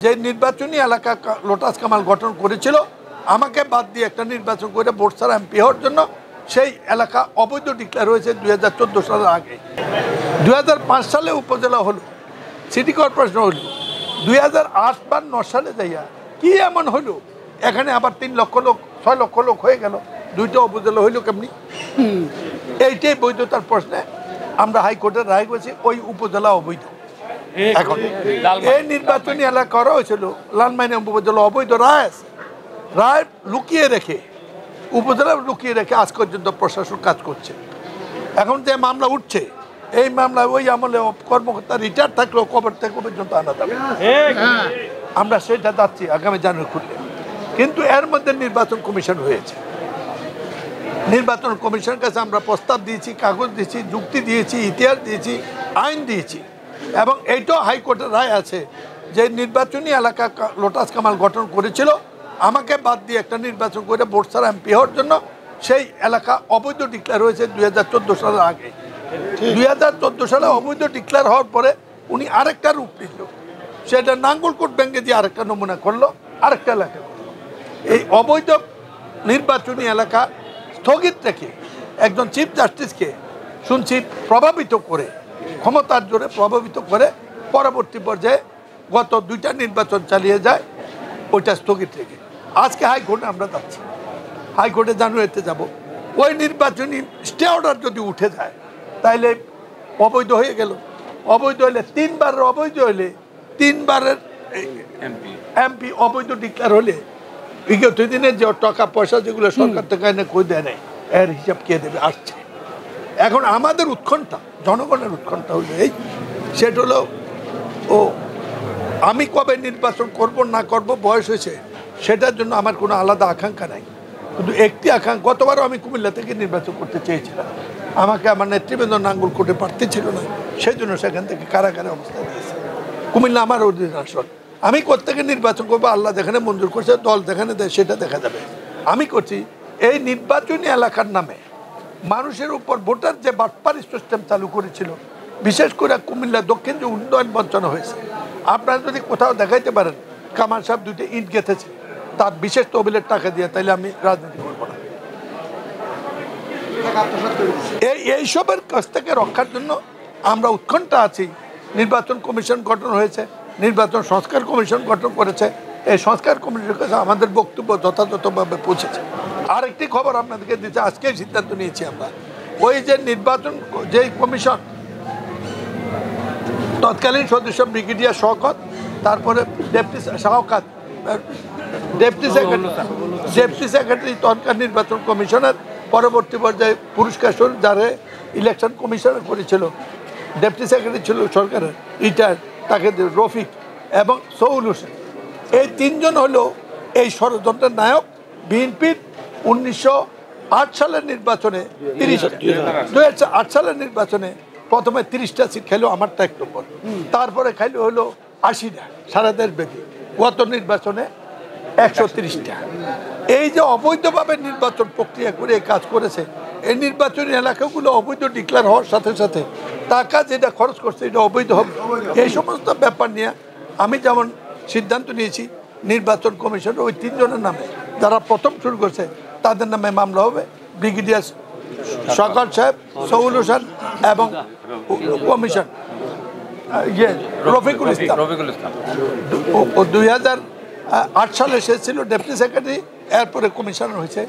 যে নির্বাচনী এলাকা লোটাস কামাল গঠন করেছিল আমাকে বাদ দিয়ে একটা নির্বাচন করে ভোট ছাড়া এমপি হওয়ার জন্য সেই এলাকা অবৈধ ডিক্লেয়ার হয়েছে 2014 সালের আগে। 2005 সালে উপজেলা হলো, সিটি কর্পোরেশন হলো, 2008 বা 9 সালে যাইয়া কি এমন হলো এখানে আবার 3 লক্ষ লোক 6 লক্ষ লোক হয়ে গেল, দুইটা উপজেলা হইল কেমনি? এইটাই বৈধতার প্রশ্নে আমরা হাইকোর্টের রায় করেছি ওই উপজেলা অবৈধ। এখন এই নির্বাচনী এলাকা করা হয়েছিল লালমাইনে উপজেলা অবৈধ রায় আছে, রায় লুকিয়ে রেখে উপজেলা লুকিয়ে রেখে আজ পর্যন্ত প্রশাসন কাজ করছে। এখন যে মামলা উঠছে এই মামলা ওই আমলে কর্মকর্তা রিটায়ার থাকলেও কবর থেকে পর্যন্ত আনা যাবে, আমরা সেটা যাচ্ছি আগামী জানুয়ারি খুললে। কিন্তু এর মধ্যে নির্বাচন কমিশন হয়েছে, নির্বাচন কমিশনের কাছে আমরা প্রস্তাব দিয়েছি, কাগজ দিয়েছি, যুক্তি দিয়েছি, ইতিহাস দিয়েছি, আইন দিয়েছি এবং এইটাও হাইকোর্টের রায় আছে যে নির্বাচনী এলাকা লোটাস কামাল গঠন করেছিল আমাকে বাদ দিয়ে একটা নির্বাচন করে ভোট ছাড়া এমপি হওয়ার জন্য সেই এলাকা অবৈধ ডিক্লেয়ার হয়েছে 2014 সালের আগে। 2014 সালে অবৈধ ডিক্লেয়ার হওয়ার পরে উনি আরেকটা রূপ নিল, সেটা নাঙ্গলকোট ব্যাংকে দিয়ে আরেকটা নমুনা করলো, আরেকটা এলাকা করলো। এই অবৈধ নির্বাচনী এলাকা স্থগিত রেখে একজন চিফ জাস্টিসকে শুনছি প্রভাবিত করে, ক্ষমতার জোরে প্রভাবিত করে পরবর্তী পর্যায়ে গত 2টা নির্বাচন চালিয়ে যায় ওইটা স্থগিত রেখে। আজকে হাইকোর্টে আমরা যাচ্ছি, হাইকোর্টে জানুয়ারিতে যাব। ওই নির্বাচনী স্টে অর্ডার যদি উঠে যায় তাহলে অবৈধ হয়ে গেল। অবৈধ হলে 3 বারের অবৈধ হলে 3 বারের এমপি অবৈধ ডিক্লেয়ার হলে বিগত দিনে যে টাকা পয়সা যেগুলো সরকার থেকে এনে কই দেয় নাই এর হিসাব কে দেবে আসছে। এখন আমাদের উৎকণ্ঠা, জনগণের উৎকণ্ঠা হলো এই, সেটা হলো ও আমি কবে নির্বাচন করব না করব বয়স হয়েছে সেটার জন্য আমার কোনো আলাদা আকাঙ্ক্ষা নাই, কিন্তু একটি আকাঙ্ক্ষা, গতবারও আমি কুমিল্লা থেকে নির্বাচন করতে চেয়েছিলাম, আমাকে আমার নেতৃবৃন্দ নাঙ্গলকোটে প্রার্থী ছিল না, সেই জন্য সেখান থেকে কারাগারে অবস্থা দিয়েছে। কুমিল্লা আমার অধীন আসন, আমি কোত্থেকে নির্বাচন করবো আল্লাহ যেখানে মঞ্জুর করছে, দল যেখানে দেয় সেটা দেখা যাবে। আমি করছি এই নির্বাচনী এলাকার নামে মানুষের উপর ভোটার যে বাটপারি সিস্টেম চালু করেছিল, বিশেষ করে কুমিল্লা দক্ষিণ যে উন্নয়ন বঞ্চনা হয়েছে, আপনারা যদি কোথাও দেখাইতে পারেন কামাল সাহেব 2টা ইট গেঁথেছে তার বিশেষ তহবিলের টাকা দিয়ে, তাইলে আমি রাজনীতি করবো না। এইসবের কাছ থেকে রক্ষার জন্য আমরা উৎকণ্ঠা আছি। নির্বাচন কমিশন গঠন হয়েছে, নির্বাচন সংস্কার কমিশন গঠন করেছে, এই সংস্কার কমিশনের কাছে আমাদের বক্তব্য যথাযথভাবে পৌঁছেছে। আরেকটি খবর আপনাদেরকে দিতে আজকে সিদ্ধান্ত নিয়েছি আমরা, ওই যে নির্বাচন যেই কমিশন তৎকালীন সদস্য ব্রিগেডিয়ার শওকত, তারপরে ডেপুটি সেক্রেটারি তৎকালীন নির্বাচন কমিশনের পরবর্তী পর্যায়ে পুরস্কার যারা ইলেকশন কমিশনার করেছিল, ডেপুটি সেক্রেটারি ছিল সরকারের রিটায়ার্ড, তাকে রফিক এবং সৌল হোসেন, এই 3 জন হলো এই ষড়যন্ত্রের নায়ক। বিএনপির 1908 সালের নির্বাচনে 2008 সালের নির্বাচনে প্রথমে 30টা সিট খাইলো, আমারটা 1 নম্বর, তারপরে খাইলো হলো 80টা সারা দেশব্যাপী, গত নির্বাচনে 130টা। এই যে অবৈধভাবে নির্বাচন প্রক্রিয়া করে কাজ করেছে, এই নির্বাচনী এলাকাগুলো অবৈধ ডিক্লেয়ার হওয়ার সাথে সাথে টাকা যেটা খরচ করছে এটা অবৈধ হবে। এই সমস্ত ব্যাপার নিয়ে আমি যেমন সিদ্ধান্ত নিয়েছি নির্বাচন কমিশন ওই 3 জনের নামে যারা প্রথম শুরু করছে তাদের নামে মামলা হবে, ব্রিগেডিয়ার শওকত সাহেব, সৌল হোসেন এবং কমিশন রফিকুল ইসলাম। 2008 সালে সে ছিল ডেপুটি সেক্রেটারি, এরপরে কমিশনার হয়েছে।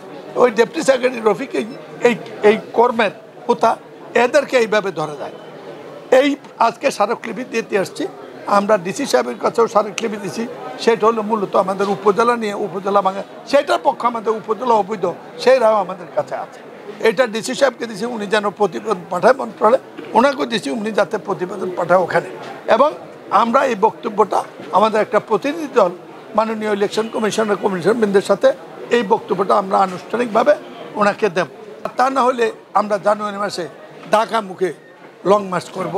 ওই ডেপুটি সেক্রেটারি রফিক এই কর্মের কোথা এদেরকে এইভাবে ধরা যায়। এই আজকে স্মারকলিপি দিতে আসছি, আমরা ডিসি সাহেবের কাছেও স্মারকলিপি দিচ্ছি, সেটা হলো মূলত আমাদের উপজেলা নিয়ে, উপজেলা ভাঙা, সেটার পক্ষে আমাদের উপজেলা অবৈধ সেই রাও আমাদের কাছে আছে। এটা ডিসি সাহেবকে দিচ্ছি, উনি যেন প্রতিবেদন পাঠায় মন্ত্রণালয়ে, ওনাকেও দিচ্ছি উনি যাতে প্রতিবেদন পাঠায় ওখানে। এবং আমরা এই বক্তব্যটা আমাদের একটা প্রতিনিধি দল মাননীয় ইলেকশন কমিশনবৃন্দের সাথে এই বক্তব্যটা আমরা আনুষ্ঠানিকভাবে ওনাকে দেব। তা না হলে আমরা জানুয়ারি মাসে ঢাকা মুখে লং মার্চ করবো।